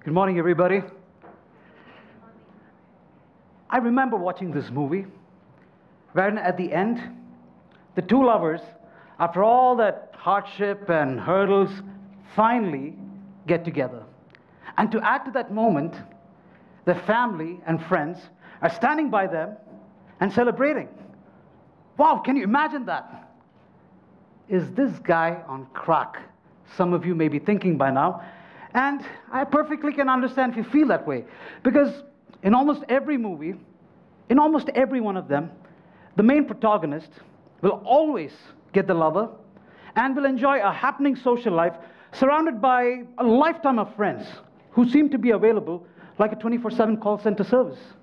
Good morning, everybody. I remember watching this movie, wherein at the end, the two lovers, after all that hardship and hurdles, finally get together. And to add to that moment, their family and friends are standing by them and celebrating. Wow, can you imagine that? Is this guy on crack? Some of you may be thinking by now. And I perfectly can understand if you feel that way. Because in almost every movie, in almost every one of them, the main protagonist will always get the lover and will enjoy a happening social life surrounded by a lifetime of friends who seem to be available like a 24/7 call center service.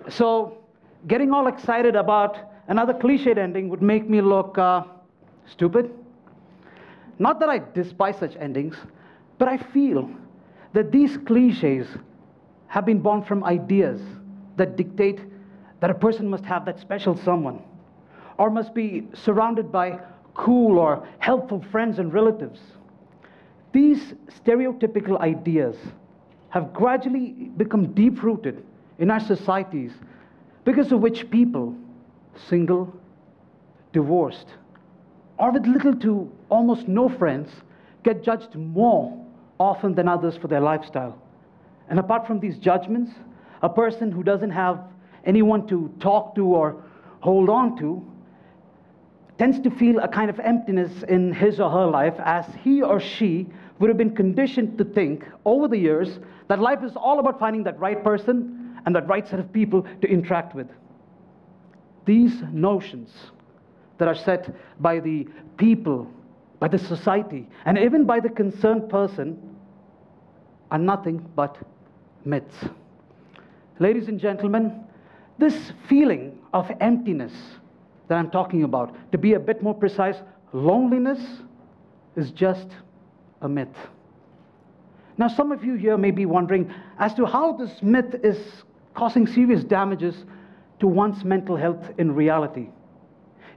So getting all excited about another cliched ending would make me look stupid. Not that I despise such endings, but I feel that these cliches have been born from ideas that dictate that a person must have that special someone, or must be surrounded by cool or helpful friends and relatives. These stereotypical ideas have gradually become deep-rooted in our societies, because of which people, single, divorced, or with little to almost no friends, get judged more often than others for their lifestyle. And apart from these judgments, a person who doesn't have anyone to talk to or hold on to tends to feel a kind of emptiness in his or her life, as he or she would have been conditioned to think over the years that life is all about finding that right person and that right set of people to interact with. These notions that are set by the people, by the society, and even by the concerned person are nothing but myths. Ladies and gentlemen, this feeling of emptiness that I'm talking about, to be a bit more precise, loneliness, is just a myth. Now, some of you here may be wondering as to how this myth is causing serious damages to one's mental health in reality.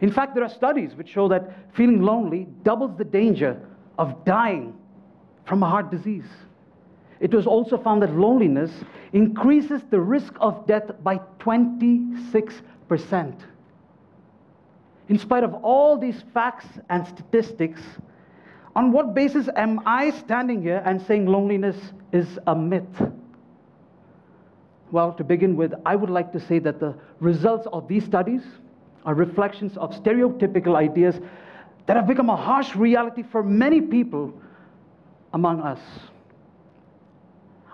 In fact, there are studies which show that feeling lonely doubles the danger of dying from a heart disease. It was also found that loneliness increases the risk of death by 26%. In spite of all these facts and statistics, on what basis am I standing here and saying loneliness is a myth? Well, to begin with, I would like to say that the results of these studies are reflections of stereotypical ideas that have become a harsh reality for many people among us.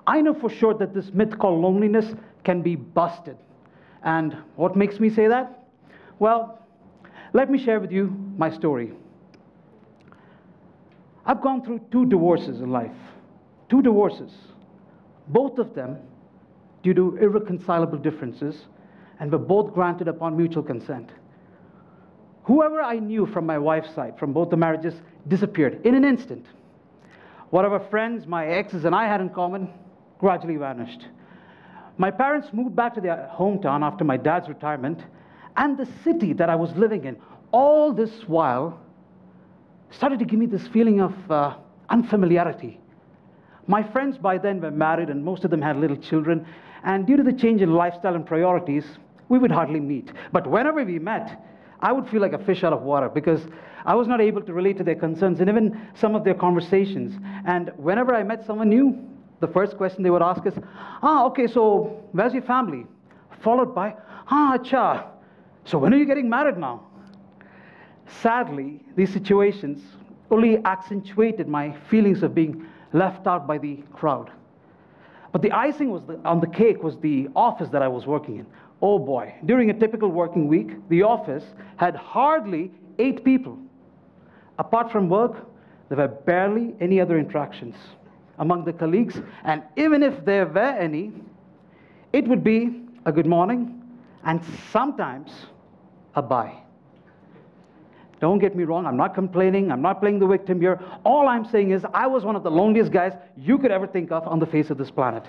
I know for sure that this myth called loneliness can be busted. And what makes me say that? Well, let me share with you my story. I've gone through 2 divorces in life. 2 divorces. Both of them due to irreconcilable differences, and were both granted upon mutual consent. Whoever I knew from my wife's side, from both the marriages, disappeared in an instant. Whatever friends my exes and I had in common gradually vanished. My parents moved back to their hometown after my dad's retirement, and the city that I was living in, all this while, started to give me this feeling of unfamiliarity. My friends by then were married, and most of them had little children, and due to the change in lifestyle and priorities, we would hardly meet. But whenever we met, I would feel like a fish out of water, because I was not able to relate to their concerns and even some of their conversations. And whenever I met someone new, the first question they would ask is, okay, so where's your family? Followed by, acha, so when are you getting married now? Sadly, these situations only accentuated my feelings of being left out by the crowd. But the icing on the cake was the office that I was working in. Oh boy, during a typical working week, the office had hardly 8 people. Apart from work, there were barely any other interactions among the colleagues, and even if there were any, it would be a good morning and sometimes a bye. Don't get me wrong, I'm not complaining, I'm not playing the victim here. All I'm saying is I was one of the loneliest guys you could ever think of on the face of this planet.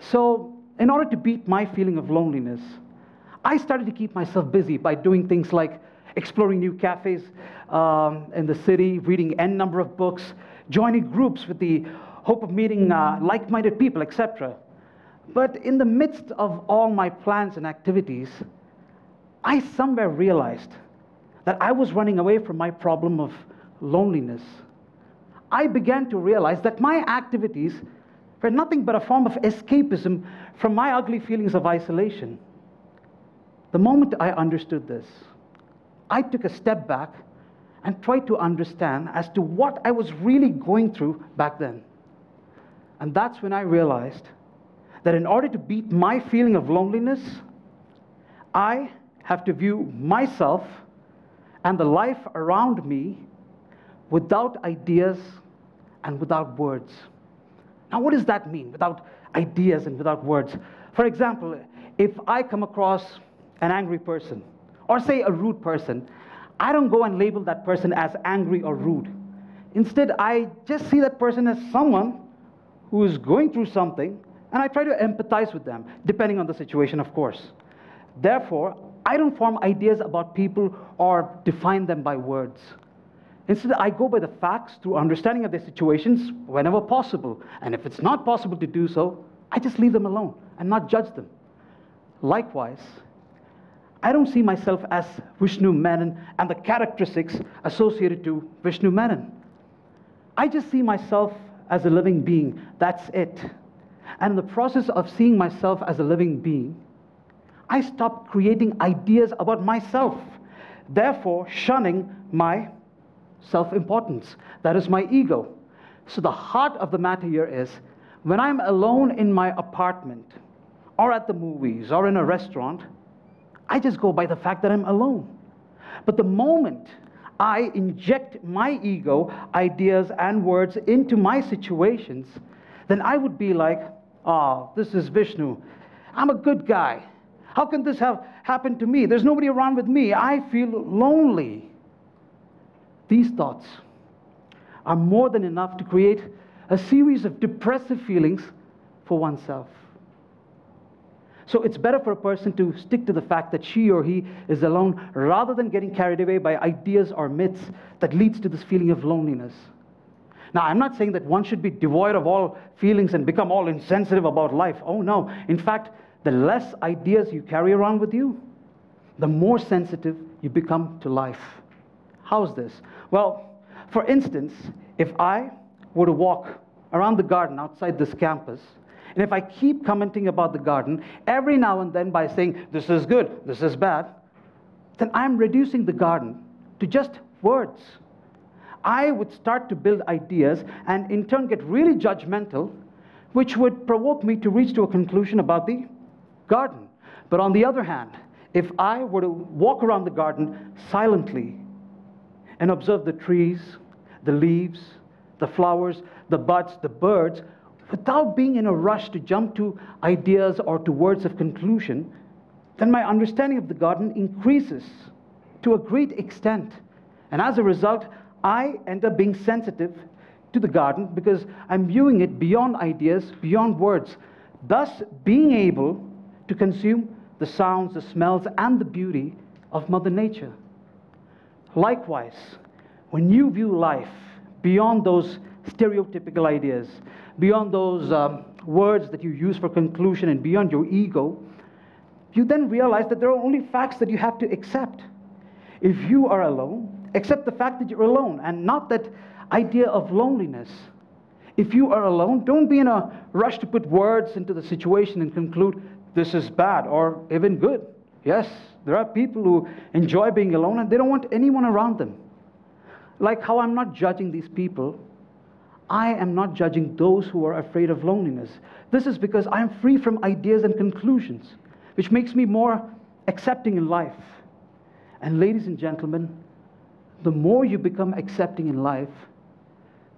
So, in order to beat my feeling of loneliness, I started to keep myself busy by doing things like exploring new cafes in the city, reading n number of books, joining groups with the hope of meeting like-minded people, etc. But in the midst of all my plans and activities, I somewhere realized that I was running away from my problem of loneliness. I began to realize that my activities were nothing but a form of escapism from my ugly feelings of isolation. The moment I understood this, I took a step back and tried to understand as to what I was really going through back then. And that's when I realized that in order to beat my feeling of loneliness, I have to view myself and the life around me without ideas and without words. Now, what does that mean, without ideas and without words? For example, if I come across an angry person, or say a rude person, I don't go and label that person as angry or rude. Instead, I just see that person as someone who is going through something, and I try to empathize with them, depending on the situation, of course. Therefore, I don't form ideas about people or define them by words. Instead, I go by the facts through understanding of their situations whenever possible. And if it's not possible to do so, I just leave them alone and not judge them. Likewise, I don't see myself as Vishnu Menon and the characteristics associated to Vishnu Menon. I just see myself as a living being. That's it. And in the process of seeing myself as a living being, I stopped creating ideas about myself, therefore shunning my self-importance. That is my ego. So the heart of the matter here is, when I'm alone in my apartment, or at the movies, or in a restaurant, I just go by the fact that I'm alone. But the moment I inject my ego, ideas, and words into my situations, then I would be like, oh, this is Vishnu. I'm a good guy. How can this have happened to me? There's nobody around with me. I feel lonely. These thoughts are more than enough to create a series of depressive feelings for oneself. So it's better for a person to stick to the fact that she or he is alone rather than getting carried away by ideas or myths that leads to this feeling of loneliness. Now, I'm not saying that one should be devoid of all feelings and become all insensitive about life. Oh, no. In fact, the less ideas you carry around with you, the more sensitive you become to life. How's this? Well, for instance, if I were to walk around the garden outside this campus, and if I keep commenting about the garden every now and then by saying, this is good, this is bad, then I'm reducing the garden to just words. I would start to build ideas and in turn get really judgmental, which would provoke me to reach to a conclusion about the garden. But on the other hand, if I were to walk around the garden silently and observe the trees, the leaves, the flowers, the buds, the birds, without being in a rush to jump to ideas or to words of conclusion, then my understanding of the garden increases to a great extent. And as a result, I end up being sensitive to the garden because I'm viewing it beyond ideas, beyond words, thus being able to consume the sounds, the smells, and the beauty of Mother Nature. Likewise, when you view life beyond those stereotypical ideas, beyond those words that you use for conclusion and beyond your ego, you then realize that there are only facts that you have to accept. If you are alone, accept the fact that you're alone and not that idea of loneliness. If you are alone, don't be in a rush to put words into the situation and conclude this is bad or even good. Yes, there are people who enjoy being alone and they don't want anyone around them. Like how I'm not judging these people, I am not judging those who are afraid of loneliness. This is because I am free from ideas and conclusions, which makes me more accepting in life. And ladies and gentlemen, the more you become accepting in life,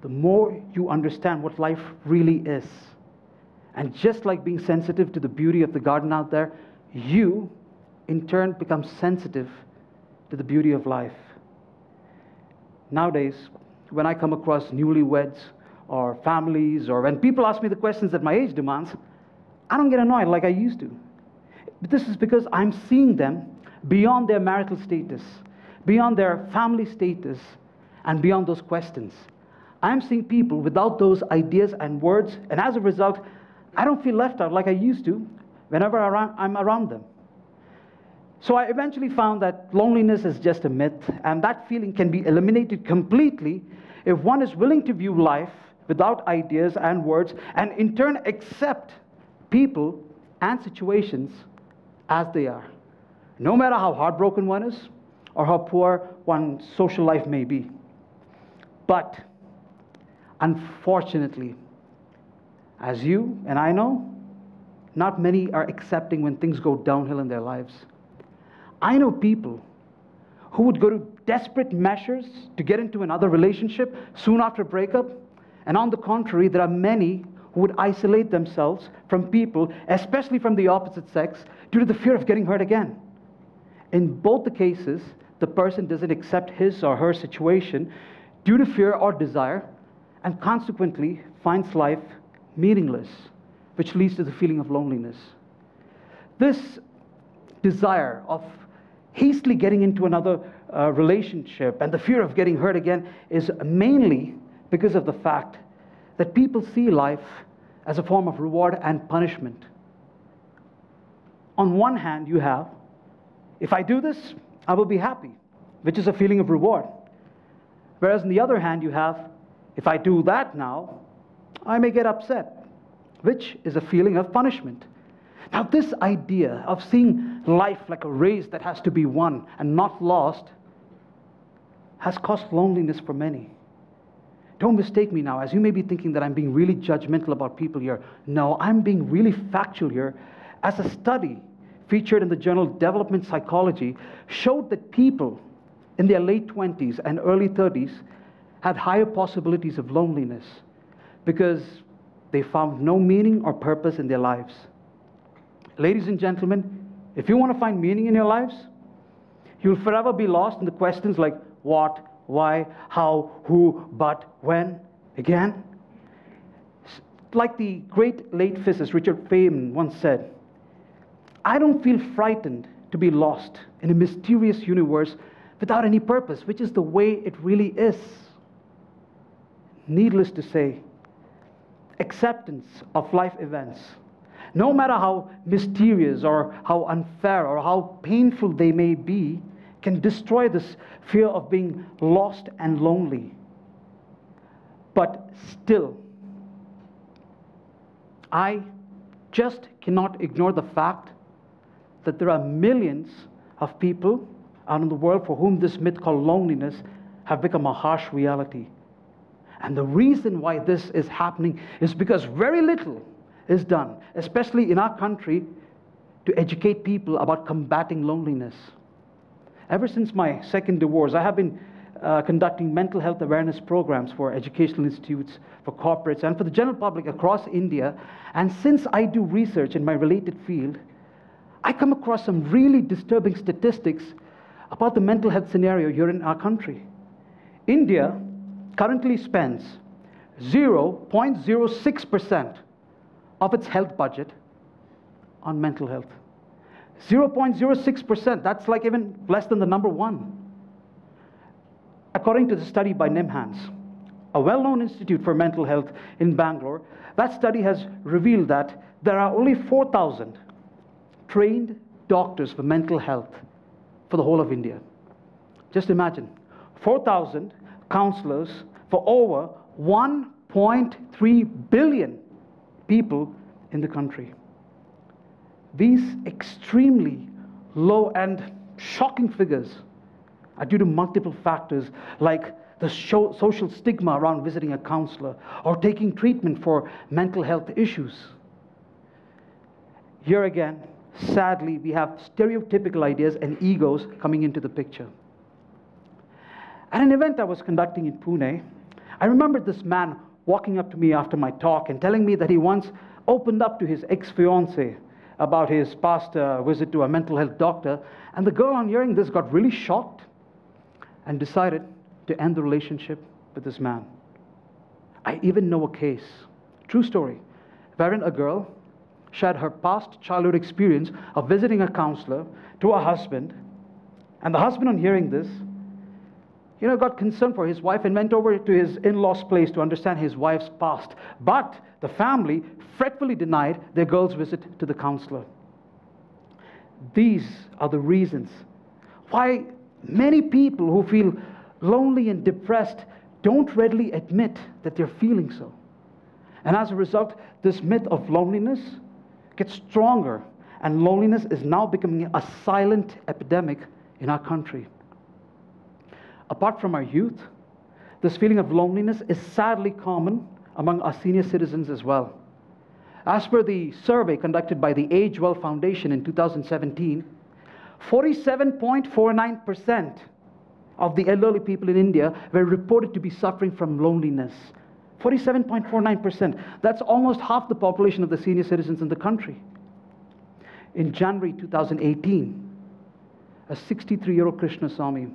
the more you understand what life really is. And just like being sensitive to the beauty of the garden out there, you, in turn, become sensitive to the beauty of life. Nowadays, when I come across newlyweds or families, or when people ask me the questions that my age demands, I don't get annoyed like I used to. But this is because I'm seeing them beyond their marital status, beyond their family status, and beyond those questions. I'm seeing people without those ideas and words, and as a result, I don't feel left out like I used to whenever I'm around them. So I eventually found that loneliness is just a myth, and that feeling can be eliminated completely if one is willing to view life without ideas and words, and in turn accept people and situations as they are, no matter how heartbroken one is or how poor one's social life may be. But unfortunately, as you and I know, not many are accepting when things go downhill in their lives. I know people who would go to desperate measures to get into another relationship soon after a breakup, and on the contrary, there are many who would isolate themselves from people, especially from the opposite sex, due to the fear of getting hurt again. In both the cases, the person doesn't accept his or her situation due to fear or desire, and consequently finds life meaningless, which leads to the feeling of loneliness. This desire of hastily getting into another relationship and the fear of getting hurt again is mainly because of the fact that people see life as a form of reward and punishment. On one hand, you have, if I do this, I will be happy, which is a feeling of reward. Whereas on the other hand, you have, if I do that now, I may get upset, which is a feeling of punishment. Now, this idea of seeing life like a race that has to be won and not lost has caused loneliness for many. Don't mistake me now, as you may be thinking that I'm being really judgmental about people here. No, I'm being really factual here, as a study featured in the journal Development Psychology showed that people in their late 20s and early 30s had higher possibilities of loneliness because they found no meaning or purpose in their lives. Ladies and gentlemen, if you want to find meaning in your lives, you'll forever be lost in the questions like what, why, how, who, but, when, again. Like the great late physicist Richard Feynman once said, I don't feel frightened to be lost in a mysterious universe without any purpose, which is the way it really is. Needless to say, acceptance of life events, no matter how mysterious or how unfair or how painful they may be, can destroy this fear of being lost and lonely. But still, I just cannot ignore the fact that there are millions of people out in the world for whom this myth called loneliness have become a harsh reality. And the reason why this is happening is because very little is done, especially in our country, to educate people about combating loneliness. Ever since my second divorce, I have been conducting mental health awareness programs for educational institutes, for corporates, and for the general public across India. And since I do research in my related field, I come across some really disturbing statistics about the mental health scenario here in our country. India currently spends 0.06% of its health budget on mental health. 0.06%, that's like even less than the number one. According to the study by NIMHANS, a well-known institute for mental health in Bangalore, that study has revealed that there are only 4,000 trained doctors for mental health for the whole of India. Just imagine, 4,000 counselors for over 1.3 billion people in the country. These extremely low and shocking figures are due to multiple factors like the social stigma around visiting a counselor or taking treatment for mental health issues. Here again, sadly, we have stereotypical ideas and egos coming into the picture. At an event I was conducting in Pune, I remembered this man walking up to me after my talk and telling me that he once opened up to his ex-fiancée about his past visit to a mental health doctor, and the girl, on hearing this, got really shocked and decided to end the relationship with this man. I even know a case, true story, wherein a girl shared her past childhood experience of visiting a counselor to her husband, and the husband, on hearing this, got concerned for his wife and went over to his in-laws' place to understand his wife's past. But the family fretfully denied their girl's visit to the counselor. These are the reasons why many people who feel lonely and depressed don't readily admit that they're feeling so. And as a result, this myth of loneliness gets stronger, and loneliness is now becoming a silent epidemic in our country. Apart from our youth, this feeling of loneliness is sadly common among our senior citizens as well. As per the survey conducted by the Age Well Foundation in 2017, 47.49% of the elderly people in India were reported to be suffering from loneliness. 47.49%. That's almost half the population of the senior citizens in the country. In January 2018, a 63-year-old Krishna Swami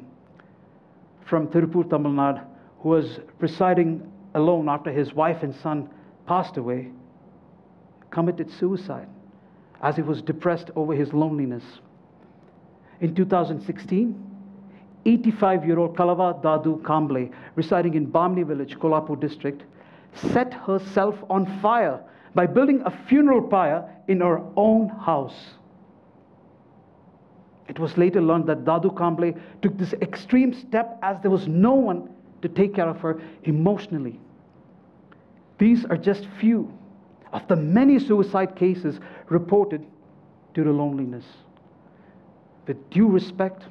from Tirupur, Tamil Nadu, who was residing alone after his wife and son passed away, committed suicide as he was depressed over his loneliness. In 2016, 85-year-old Kalava Dadu Kamble, residing in Bamni village, Kolhapur district, set herself on fire by building a funeral pyre in her own house. It was later learned that Dadu Kamble took this extreme step as there was no one to take care of her emotionally. These are just few of the many suicide cases reported due to loneliness. With due respect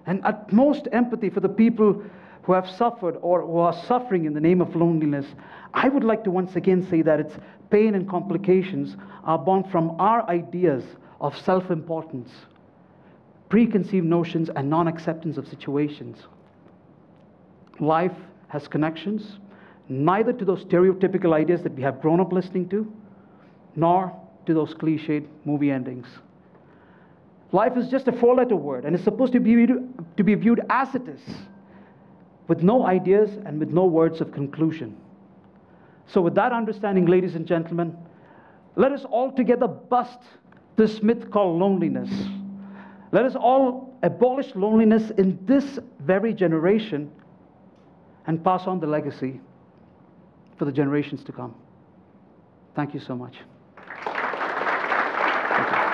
and utmost empathy for the people who have suffered or who are suffering in the name of loneliness, I would like to once again say that its pain and complications are born from our ideas of self-importance, preconceived notions, and non-acceptance of situations. Life has connections, neither to those stereotypical ideas that we have grown up listening to, nor to those cliched movie endings. Life is just a four-letter word, and is supposed to be viewed as it is, with no ideas and with no words of conclusion. So with that understanding, ladies and gentlemen, let us all together bust this myth called loneliness. Let us all abolish loneliness in this very generation and pass on the legacy for the generations to come. Thank you so much. Thank you.